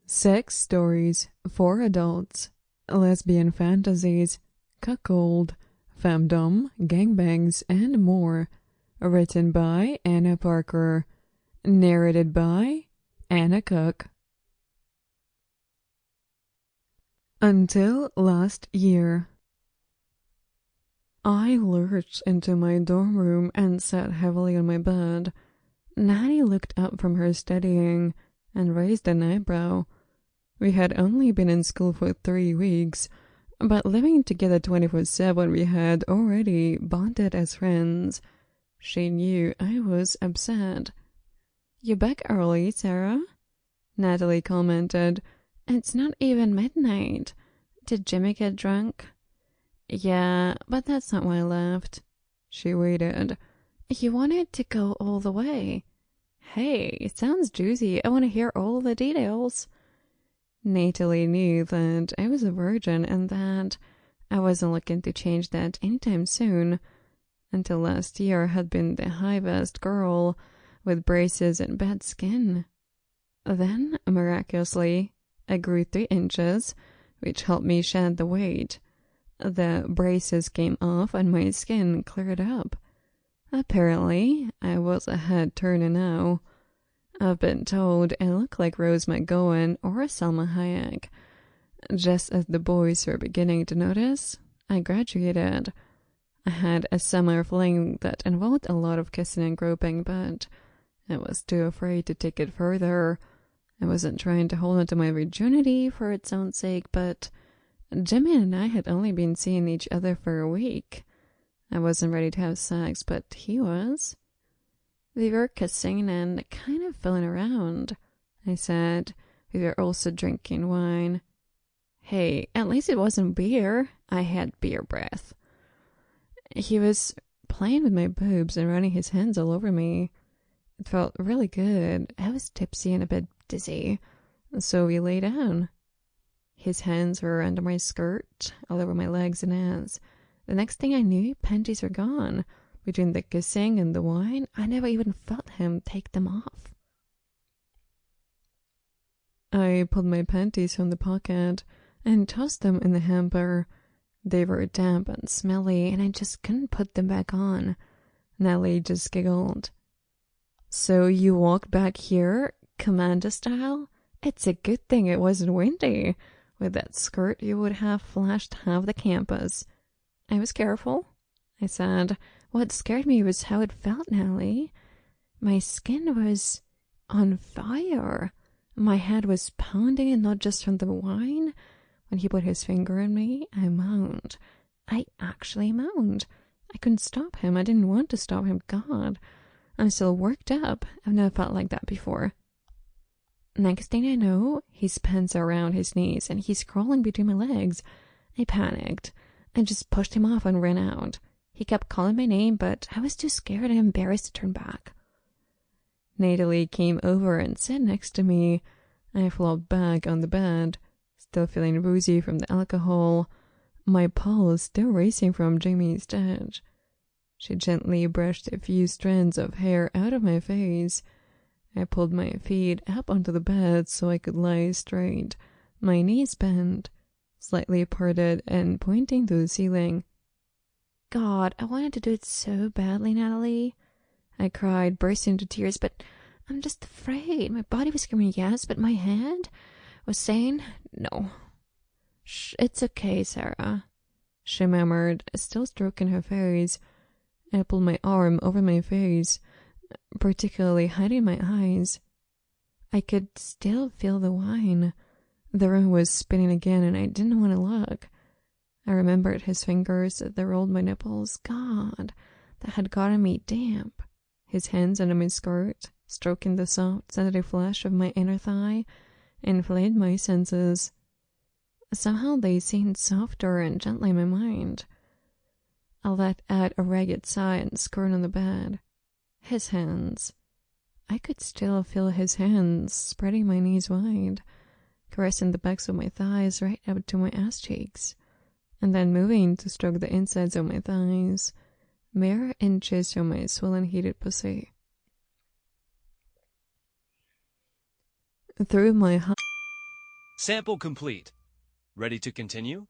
Sex stories for adults, lesbian fantasies, cuckold, femdom, gangbangs, and more. Written by Anna Parker. Narrated by Anna Cook. Until last year. I lurched into my dorm room and sat heavily on my bed. Natty looked up from her studying and raised an eyebrow. We had only been in school for 3 weeks, but living together 24/7 we had already bonded as friends. She knew I was upset. "You back early, Sarah?" Natalie commented. "It's not even midnight. Did Jimmy get drunk?" "Yeah, but that's not why I left." She waited. "You wanted to go all the way." "Hey, it sounds juicy. I want to hear all the details." Natalie knew that I was a virgin and that I wasn't looking to change that anytime soon. Until last year I had been the high-vest girl with braces and bad skin. Then, miraculously, I grew 3 inches, which helped me shed the weight. The braces came off and my skin cleared up. Apparently, I was a head turner now. I've been told I look like Rose McGowan or Salma Hayek. Just as the boys were beginning to notice, I graduated. I had a summer fling that involved a lot of kissing and groping, but I was too afraid to take it further. I wasn't trying to hold on to my virginity for its own sake, but Jimmy and I had only been seeing each other for a week. I wasn't ready to have sex, but he was. "We were kissing and kind of fooling around," I said. "We were also drinking wine." "Hey, at least it wasn't beer." I had beer breath. He was playing with my boobs and running his hands all over me. It felt really good. I was tipsy and a bit dizzy, so we lay down. His hands were under my skirt, all over my legs and ass. The next thing I knew, panties were gone. Between the kissing and the wine, I never even felt him take them off. I pulled my panties from the pocket and tossed them in the hamper. They were damp and smelly, and I just couldn't put them back on. Nellie just giggled. "So you walked back here, commando style? It's a good thing it wasn't windy. With that skirt, you would have flashed half the campus." "I was careful," I said. "What scared me was how it felt, Nellie. My skin was on fire. My head was pounding, and not just from the wine. When he put his finger on me, I moaned. I actually moaned. I couldn't stop him. I didn't want to stop him. God, I'm still worked up. I've never felt like that before." Next thing I know, his pants are around his knees, and he's crawling between my legs. I panicked. I just pushed him off and ran out. He kept calling my name, but I was too scared and embarrassed to turn back. Natalie came over and sat next to me. I flopped back on the bed, still feeling woozy from the alcohol, my pulse still racing from Jimmy's touch. She gently brushed a few strands of hair out of my face. I pulled my feet up onto the bed so I could lie straight, my knees bent, slightly parted and pointing to the ceiling. "God, I wanted to do it so badly, Natalie," I cried, bursting into tears, "but I'm just afraid." My body was screaming yes, but my head was saying no. "Shh, it's okay, Sarah," she murmured, still stroking her face. I pulled my arm over my face, particularly hiding my eyes. I could still feel the wine. The room was spinning again, and I didn't want to look. I remembered his fingers that rolled my nipples. God, that had gotten me damp. His hands under my skirt, stroking the soft, sensitive flesh of my inner thigh, inflamed my senses. Somehow they seemed softer and gentler in my mind. I let out a ragged sigh and squirmed on the bed. His hands. I could still feel his hands spreading my knees wide, caressing the backs of my thighs right up to my ass cheeks, and then moving to stroke the insides of my thighs, mere inches from my swollen, heated pussy. Through my Sample complete. Ready to continue?